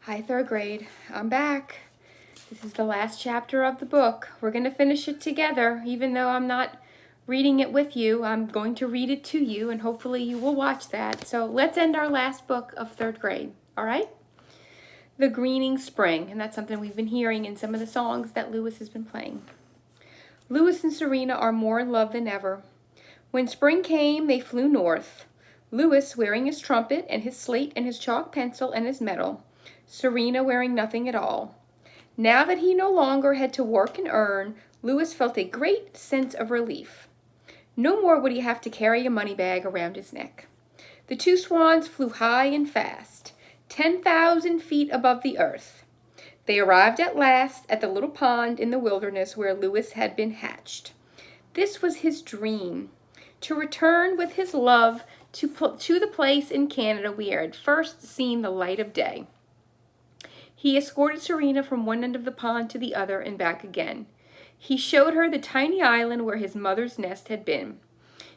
Hi, third grade. I'm back. This is the last chapter of the book. We're going to finish it together. Even though I'm not reading it with you, I'm going to read it to you, and hopefully you will watch that. So let's end our last book of third grade, all right? The Greening Spring, and that's something we've been hearing in some of the songs that Lewis has been playing. Lewis and Serena are more in love than ever. When spring came, they flew north. Lewis wearing his trumpet and his slate and his chalk pencil and his medal. Serena wearing nothing at all. Now that he no longer had to work and earn, Lewis felt a great sense of relief. No more would he have to carry a money bag around his neck. The two swans flew high and fast, 10,000 feet above the earth. They arrived at last at the little pond in the wilderness where Lewis had been hatched. This was his dream, to return with his love to the place in Canada where he had first seen the light of day. He escorted Serena from one end of the pond to the other and back again. He showed her the tiny island where his mother's nest had been.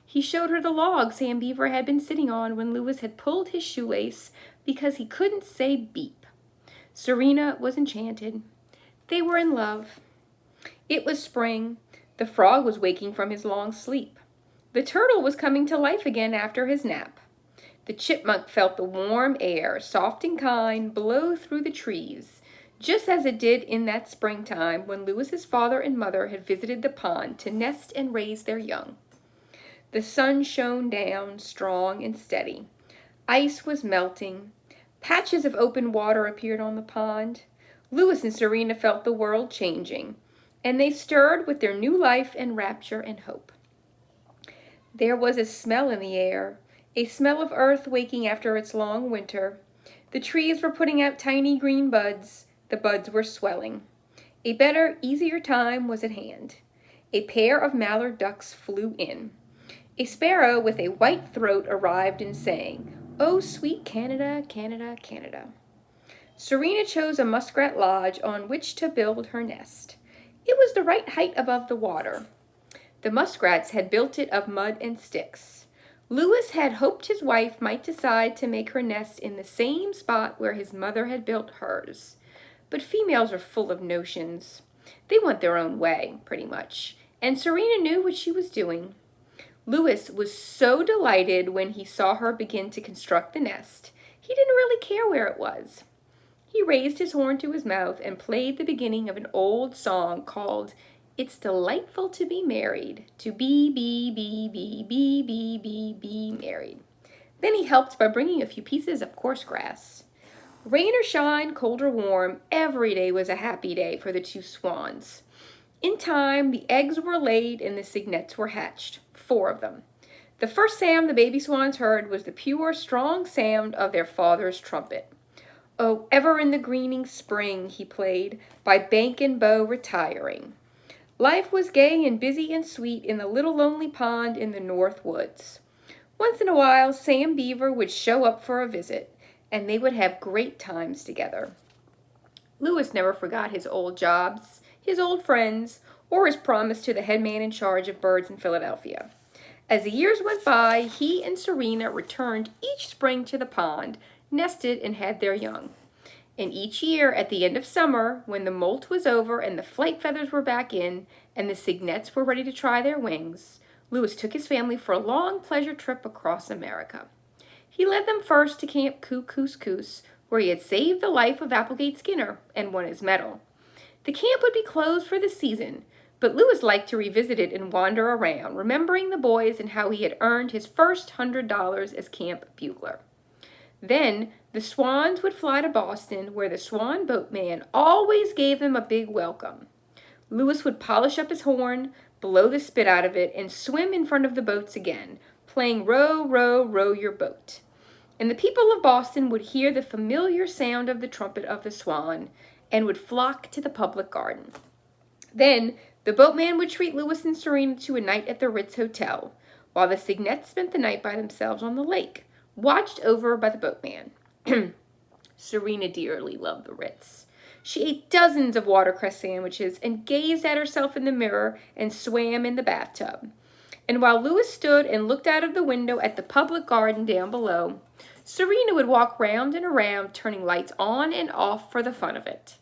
He showed her the log Sam Beaver had been sitting on when Lewis had pulled his shoelace because he couldn't say beep. Serena was enchanted. They were in love. It was spring. The frog was waking from his long sleep. The turtle was coming to life again after his nap. The chipmunk felt the warm air, soft and kind, blow through the trees, just as it did in that springtime when Lewis's father and mother had visited the pond to nest and raise their young. The sun shone down, strong and steady. Ice was melting. Patches of open water appeared on the pond. Lewis and Serena felt the world changing, and they stirred with their new life and rapture and hope. There was a smell in the air, a smell of earth waking after its long winter. The trees were putting out tiny green buds. The buds were swelling. A better, easier time was at hand. A pair of mallard ducks flew in. A sparrow with a white throat arrived and sang, "Oh, sweet Canada, Canada, Canada." Serena chose a muskrat lodge on which to build her nest. It was the right height above the water. The muskrats had built it of mud and sticks. Lewis had hoped his wife might decide to make her nest in the same spot where his mother had built hers. But females are full of notions. They want their own way, pretty much. And Serena knew what she was doing. Lewis was so delighted when he saw her begin to construct the nest. He didn't really care where it was. He raised his horn to his mouth and played the beginning of an old song called "It's delightful to be married, to be married." Then he helped by bringing a few pieces of coarse grass. Rain or shine, cold or warm, every day was a happy day for the two swans. In time, the eggs were laid and the cygnets were hatched, 4 of them. The first sound the baby swans heard was the pure, strong sound of their father's trumpet. "Oh, ever in the greening spring," he played, "by bank and bow retiring." Life was gay and busy and sweet in the little lonely pond in the North Woods. Once in a while, Sam Beaver would show up for a visit, and they would have great times together. Lewis never forgot his old jobs, his old friends, or his promise to the head man in charge of birds in Philadelphia. As the years went by, he and Serena returned each spring to the pond, nested and had their young. And each year, at the end of summer, when the molt was over and the flight feathers were back in and the cygnets were ready to try their wings, Lewis took his family for a long pleasure trip across America. He led them first to Camp Coo-Coos-Coos, where he had saved the life of Applegate Skinner and won his medal. The camp would be closed for the season, but Lewis liked to revisit it and wander around, remembering the boys and how he had earned his first $100 as camp bugler. Then the swans would fly to Boston, where the swan boatman always gave them a big welcome. Lewis would polish up his horn, blow the spit out of it, and swim in front of the boats again, playing "Row, row, row your boat." And the people of Boston would hear the familiar sound of the trumpet of the swan and would flock to the public garden. Then the boatman would treat Lewis and Serena to a night at the Ritz Hotel, while the cygnets spent the night by themselves on the lake, watched over by the boatman. Serena dearly loved the Ritz. She ate dozens of watercress sandwiches and gazed at herself in the mirror and swam in the bathtub. And while Lewis stood and looked out of the window at the public garden down below, Serena would walk round and around, turning lights on and off for the fun of it.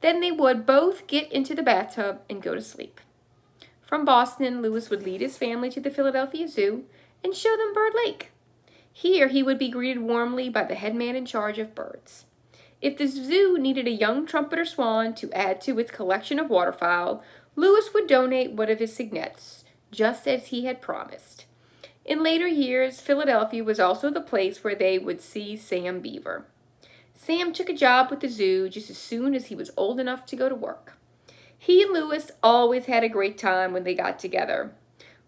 Then they would both get into the bathtub and go to sleep. From Boston, Lewis would lead his family to the Philadelphia Zoo and show them Bird Lake. Here he would be greeted warmly by the head man in charge of birds. If the zoo needed a young trumpeter swan to add to its collection of waterfowl, Lewis would donate one of his cygnets, just as he had promised. In later years, Philadelphia was also the place where they would see Sam Beaver. Sam took a job with the zoo just as soon as he was old enough to go to work. He and Lewis always had a great time when they got together.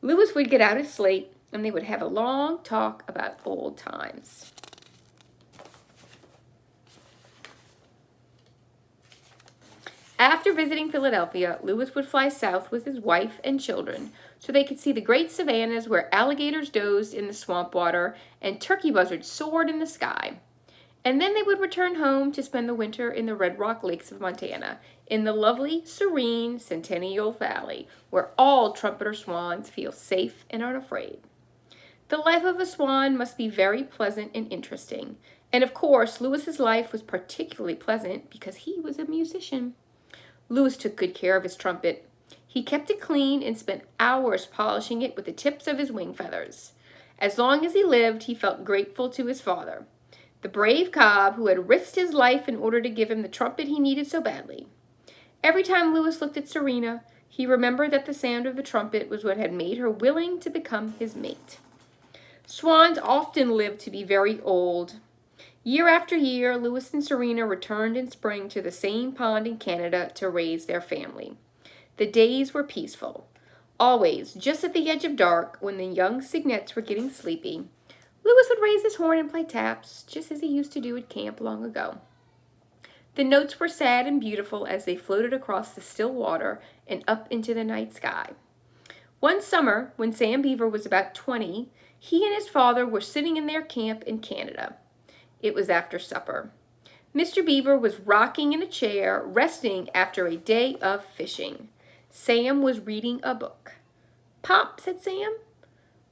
Lewis would get out his slate and they would have a long talk about old times. After visiting Philadelphia, Lewis would fly south with his wife and children so they could see the great savannas where alligators dozed in the swamp water and turkey buzzards soared in the sky. And then they would return home to spend the winter in the Red Rock Lakes of Montana, in the lovely, serene Centennial Valley, where all trumpeter swans feel safe and unafraid. The life of a swan must be very pleasant and interesting. And of course, Lewis's life was particularly pleasant because he was a musician. Lewis took good care of his trumpet. He kept it clean and spent hours polishing it with the tips of his wing feathers. As long as he lived, he felt grateful to his father, the brave cob who had risked his life in order to give him the trumpet he needed so badly. Every time Lewis looked at Serena, he remembered that the sound of the trumpet was what had made her willing to become his mate. Swans often lived to be very old. Year after year, Lewis and Serena returned in spring to the same pond in Canada to raise their family. The days were peaceful. Always, just at the edge of dark, when the young cygnets were getting sleepy, Lewis would raise his horn and play taps, just as he used to do at camp long ago. The notes were sad and beautiful as they floated across the still water and up into the night sky. One summer, when Sam Beaver was about 20, he and his father were sitting in their camp in Canada. It was after supper. Mr. Beaver was rocking in a chair, resting after a day of fishing. Sam was reading a book. "Pop," said Sam,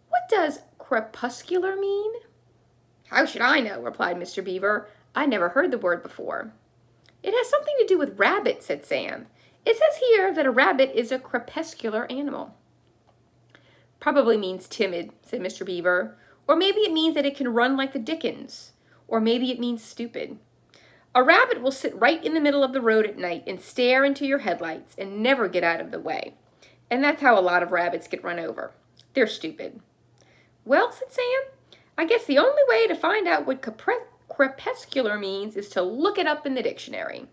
"what does crepuscular mean?" "How should I know?" replied Mr. Beaver. "I never heard the word before." "It has something to do with rabbits," said Sam. "It says here that a rabbit is a crepuscular animal." "Probably means timid," said Mr. Beaver. "Or maybe it means that it can run like the dickens. Or maybe it means stupid. A rabbit will sit right in the middle of the road at night and stare into your headlights and never get out of the way. And that's how a lot of rabbits get run over. They're stupid." "Well," said Sam, "I guess the only way to find out what crepuscular means is to look it up in the dictionary."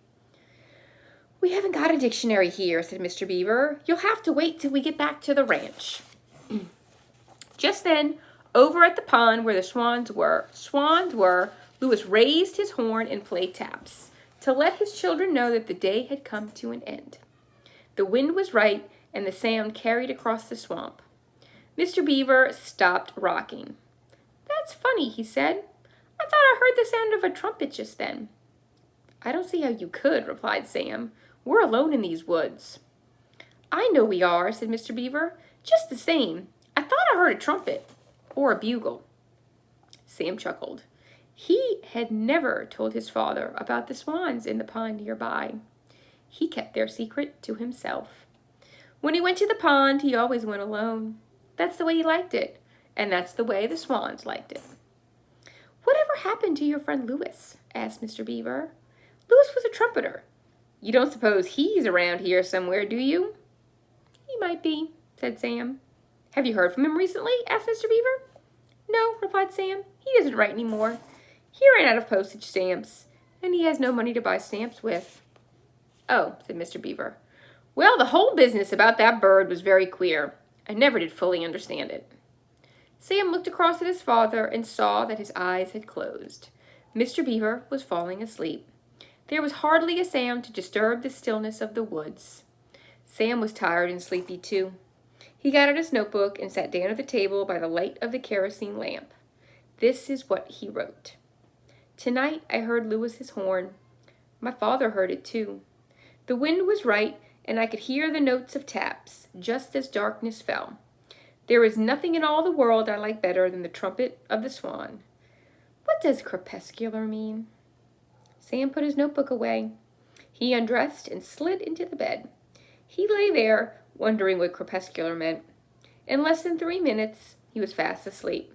"We haven't got a dictionary here," said Mr. Beaver. "You'll have to wait till we get back to the ranch." Just then, over at the pond where the swans were, Lewis raised his horn and played taps to let his children know that the day had come to an end. The wind was right, and the sound carried across the swamp. Mr. Beaver stopped rocking. "That's funny," he said. "I thought I heard the sound of a trumpet just then." "I don't see how you could," replied Sam. "We're alone in these woods." "I know we are," said Mr. Beaver. "Just the same, I thought I heard a trumpet. Or a bugle." Sam chuckled. He had never told his father about the swans in the pond nearby. He kept their secret to himself. When he went to the pond, he always went alone. That's the way he liked it, and that's the way the swans liked it. "Whatever happened to your friend Lewis?" asked Mr. Beaver. "Lewis was a trumpeter. You don't suppose he's around here somewhere, do you?" "He might be," said Sam. "Have you heard from him recently?" asked Mr. Beaver. "No," replied Sam. "He doesn't write any more. He ran out of postage stamps, and he has no money to buy stamps with." "Oh," said Mr. Beaver. "Well, the whole business about that bird was very queer. I never did fully understand it." Sam looked across at his father and saw that his eyes had closed. Mr. Beaver was falling asleep. There was hardly a sound to disturb the stillness of the woods. Sam was tired and sleepy too. He got out his notebook and sat down at the table by the light of the kerosene lamp. This is what he wrote. "Tonight I heard Lewis's horn. My father heard it too. The wind was right, and I could hear the notes of taps, just as darkness fell. There is nothing in all the world I like better than the trumpet of the swan. What does crepuscular mean? Sam put his notebook away. He undressed and slid into the bed. He lay there, wondering what crepuscular meant. In less than 3 minutes, he was fast asleep.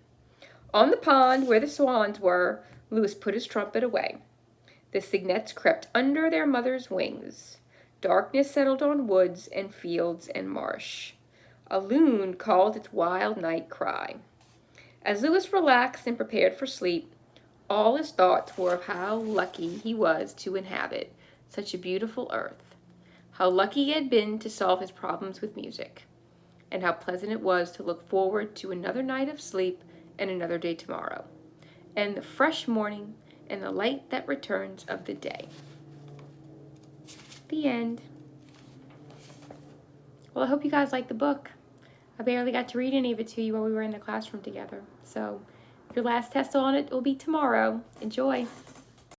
On the pond where the swans were, Louis put his trumpet away. The cygnets crept under their mother's wings. Darkness settled on woods and fields and marsh. A loon called its wild night cry. As Louis relaxed and prepared for sleep, all his thoughts were of how lucky he was to inhabit such a beautiful earth, how lucky he had been to solve his problems with music, and how pleasant it was to look forward to another night of sleep and another day tomorrow, and the fresh morning and the light that returns of the day. The end. Well, I hope you guys liked the book. I barely got to read any of it to you while we were in the classroom together. So your last test on it will be tomorrow. Enjoy.